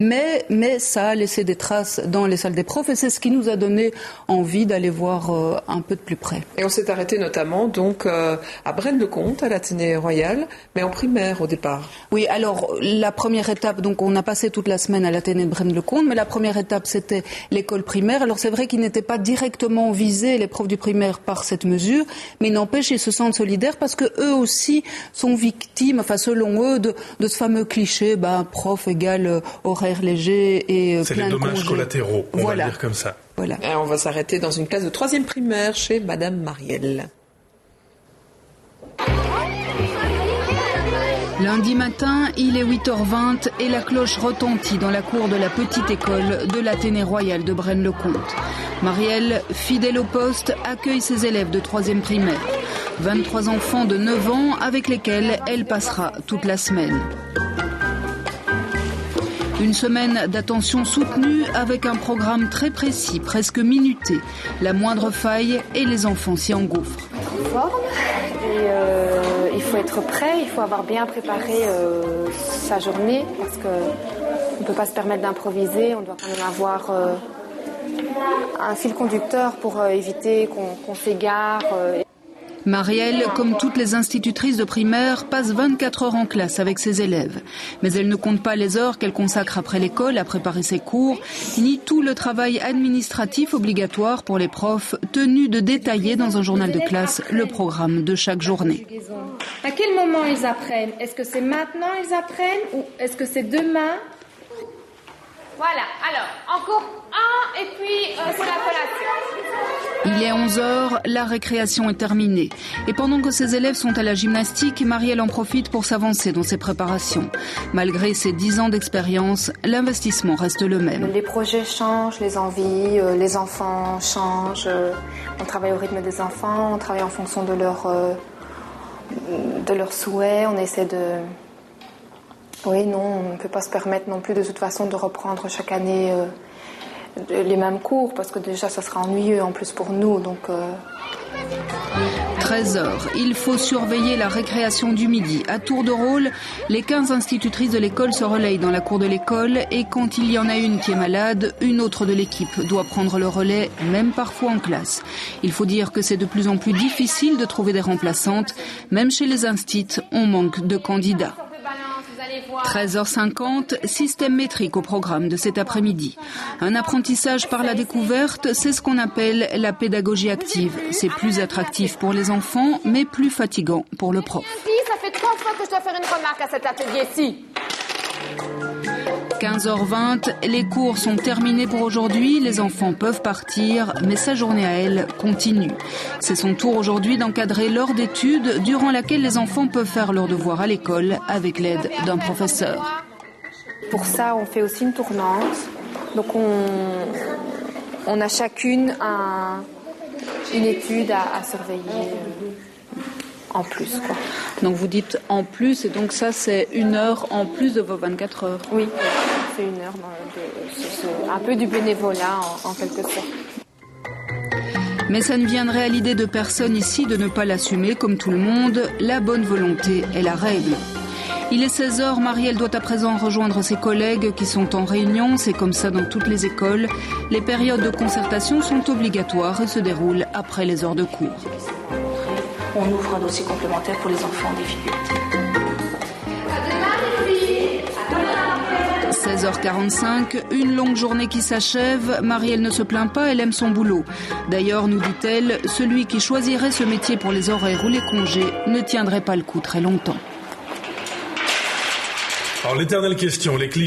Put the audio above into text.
Mais ça a laissé des traces dans les salles des profs et c'est ce qui nous a donné envie d'aller voir un peu de plus près. Et on s'est arrêté notamment donc à Braine-le-Comte, à l'Athénée Royal, mais en primaire au départ. Oui, alors la première étape, donc on a passé toute la semaine à l'Athénée de Braine-le-Comte, mais la première étape c'était l'école primaire. Alors c'est vrai qu'ils n'étaient pas directement visés, les profs du primaire, par cette mesure, mais n'empêche ils se sentent solidaires parce que eux aussi sont victimes, enfin selon eux, de ce fameux cliché, prof égale horaire léger et c'est plein de congés. C'est les dommages collatéraux, on va dire comme ça. Voilà. Et on va s'arrêter dans une classe de 3e primaire chez Madame Marielle. Lundi matin, il est 8h20 et la cloche retentit dans la cour de la petite école de l'Athénée Royal de Braine-le-Comte. Marielle, fidèle au poste, accueille ses élèves de 3e primaire. 23 enfants de 9 ans avec lesquels elle passera toute la semaine. Une semaine d'attention soutenue avec un programme très précis, presque minuté. La moindre faille et les enfants s'y engouffrent. Il faut être prêt, il faut avoir bien préparé sa journée parce qu'on ne peut pas se permettre d'improviser, on doit quand même avoir un fil conducteur pour éviter qu'on s'égare. Marielle, comme toutes les institutrices de primaire, passe 24 heures en classe avec ses élèves. Mais elle ne compte pas les heures qu'elle consacre après l'école à préparer ses cours, ni tout le travail administratif obligatoire pour les profs, tenus de détailler dans un journal de classe le programme de chaque journée. À quel moment ils apprennent? Est-ce que c'est maintenant ils apprennent ou est-ce que c'est demain? Voilà, alors, encore un et puis c'est la collation. Il est 11h, la récréation est terminée. Et pendant que ses élèves sont à la gymnastique, Marielle en profite pour s'avancer dans ses préparations. Malgré ses 10 ans d'expérience, l'investissement reste le même. Les projets changent, les envies, les enfants changent. On travaille au rythme des enfants, on travaille en fonction de leurs souhaits, on essaie de... Oui, non, on ne peut pas se permettre non plus de toute façon de reprendre chaque année les mêmes cours parce que déjà ça sera ennuyeux en plus pour nous. 13h, il faut surveiller la récréation du midi. À tour de rôle, les 15 institutrices de l'école se relayent dans la cour de l'école et quand il y en a une qui est malade, une autre de l'équipe doit prendre le relais, même parfois en classe. Il faut dire que c'est de plus en plus difficile de trouver des remplaçantes. Même chez les instituts, on manque de candidats. 13h50, système métrique au programme de cet après-midi. Un apprentissage par la découverte, c'est ce qu'on appelle la pédagogie active. C'est plus attractif pour les enfants, mais plus fatigant pour le prof. Ça fait 3 fois que je dois faire une remarque à cet atelier-ci. 15h20, les cours sont terminés pour aujourd'hui, les enfants peuvent partir, mais sa journée à elle continue. C'est son tour aujourd'hui d'encadrer l'heure d'études durant laquelle les enfants peuvent faire leurs devoirs à l'école avec l'aide d'un professeur. Pour ça, on fait aussi une tournante. Donc on a chacune une étude à surveiller en plus, quoi. Donc vous dites en plus, et donc ça c'est 1 heure en plus de vos 24 heures. Oui, c'est 1 heure, c'est un peu du bénévolat en quelque sorte. Mais ça ne viendrait à l'idée de personne ici de ne pas l'assumer comme tout le monde. La bonne volonté est la règle. Il est 16h, Marielle doit à présent rejoindre ses collègues qui sont en réunion. C'est comme ça dans toutes les écoles. Les périodes de concertation sont obligatoires et se déroulent après les heures de cours. On ouvre un dossier complémentaire pour les enfants en difficulté. 16h45, une longue journée qui s'achève. Marielle ne se plaint pas, elle aime son boulot. D'ailleurs, nous dit-elle, celui qui choisirait ce métier pour les horaires ou les congés ne tiendrait pas le coup très longtemps. Alors l'éternelle question, les clichés.